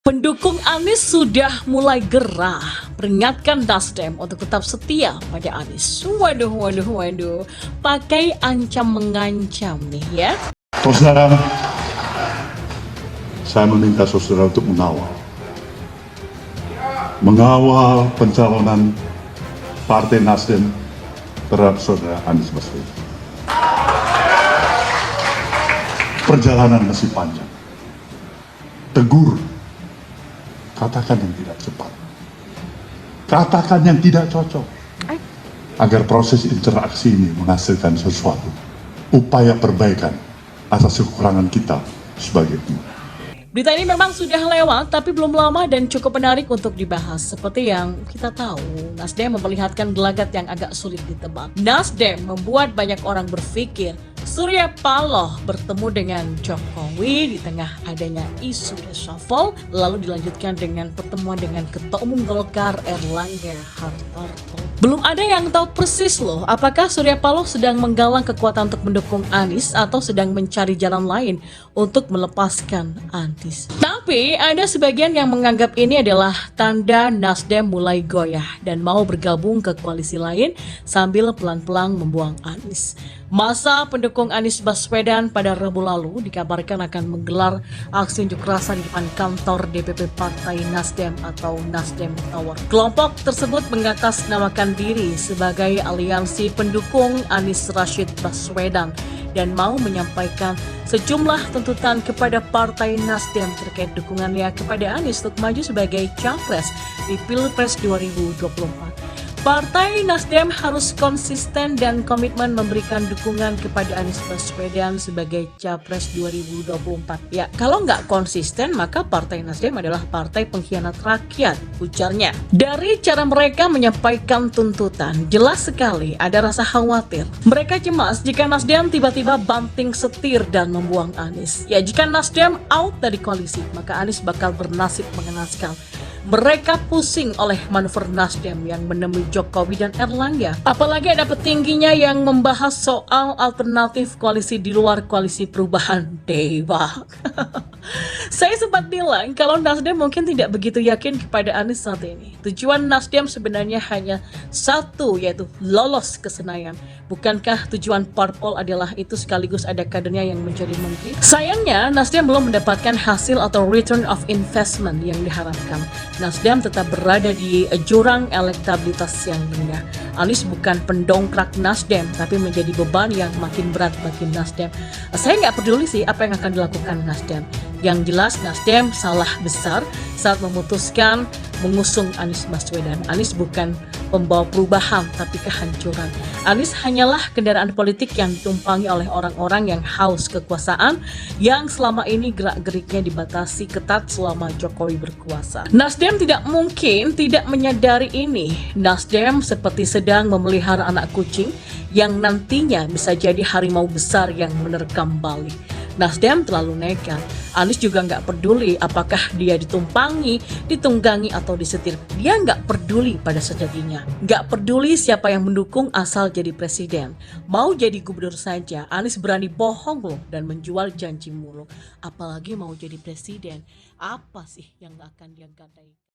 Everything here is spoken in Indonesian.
Pendukung Anies sudah mulai gerah peringatkan Nasdem untuk tetap setia pada Anies. Waduh. Pakai ancam mengancam nih ya. Saudara, saya meminta saudara untuk mengawal pencalonan Partai Nasdem terhadap saudara Anies Baswedan. Perjalanan masih panjang. Tegur. Katakan yang tidak cepat. Katakan yang tidak cocok. Agar proses interaksi ini menghasilkan sesuatu. Upaya perbaikan atas kekurangan kita sebagai umat. Berita ini memang sudah lewat, tapi belum lama dan cukup menarik untuk dibahas. Seperti yang kita tahu, Nasdem memperlihatkan gelagat yang agak sulit ditebak. Nasdem membuat banyak orang berpikir Surya Paloh bertemu dengan Jokowi di tengah adanya isu reshuffle, lalu dilanjutkan dengan pertemuan dengan Ketua Umum Golkar Erlangga Hartarto. Belum ada yang tahu persis loh, apakah Surya Paloh sedang menggalang kekuatan untuk mendukung Anies atau sedang mencari jalan lain untuk melepaskan Anies. Tapi ada sebagian yang menganggap ini adalah tanda Nasdem mulai goyah dan mau bergabung ke koalisi lain sambil pelan-pelan membuang Anies. Masa pendukung Anies Baswedan pada Rabu lalu dikabarkan akan menggelar aksi unjuk rasa di depan kantor DPP Partai Nasdem atau Nasdem Tower. Kelompok tersebut mengatasnamakan diri sebagai aliansi pendukung Anies Rashid Baswedan dan mau menyampaikan sejumlah tuntutan kepada Partai Nasdem terkait dukungannya kepada Anies untuk maju sebagai capres di Pilpres 2024. Partai Nasdem harus konsisten dan komitmen memberikan dukungan kepada Anies Baswedan sebagai Capres 2024. Ya, kalau nggak konsisten, maka Partai Nasdem adalah partai pengkhianat rakyat, ujarnya. Dari cara mereka menyampaikan tuntutan, jelas sekali ada rasa khawatir. Mereka cemas jika Nasdem tiba-tiba banting setir dan membuang Anies. Ya, jika Nasdem out dari koalisi, maka Anies bakal bernasib mengenaskan. Mereka pusing oleh manuver Nasdem yang menemui Jokowi dan Erlangga. Apalagi ada petingginya yang membahas soal alternatif koalisi di luar koalisi perubahan. Dewa. Saya sempat bilang kalau Nasdem mungkin tidak begitu yakin kepada Anies saat ini. Tujuan Nasdem sebenarnya hanya satu, yaitu lolos ke Senayan. Bukankah tujuan parpol adalah itu sekaligus ada kadernya yang menjadi menteri? Sayangnya Nasdem belum mendapatkan hasil atau return of investment yang diharapkan. Nasdem tetap berada di jurang elektabilitas yang rendah. Anies bukan pendongkrak Nasdem, tapi menjadi beban yang makin berat bagi Nasdem. Saya nggak peduli sih apa yang akan dilakukan Nasdem. Yang jelas Nasdem salah besar saat memutuskan mengusung Anies Baswedan. Anies bukan pembawa perubahan tapi kehancuran. Anies hanyalah kendaraan politik yang ditumpangi oleh orang-orang yang haus kekuasaan yang selama ini gerak-geriknya dibatasi ketat selama Jokowi berkuasa. Nasdem tidak mungkin tidak menyadari ini. Nasdem seperti sedang memelihara anak kucing yang nantinya bisa jadi harimau besar yang menerkam balik. Nasdem terlalu nekat. Anies juga nggak peduli apakah dia ditumpangi, ditunggangi atau disetir. Dia nggak peduli pada sejatinya. Nggak peduli siapa yang mendukung asal jadi presiden. Mau jadi gubernur saja, Anies berani bohong loh dan menjual janji mulu. Apalagi mau jadi presiden. Apa sih yang nggak akan dia gadai?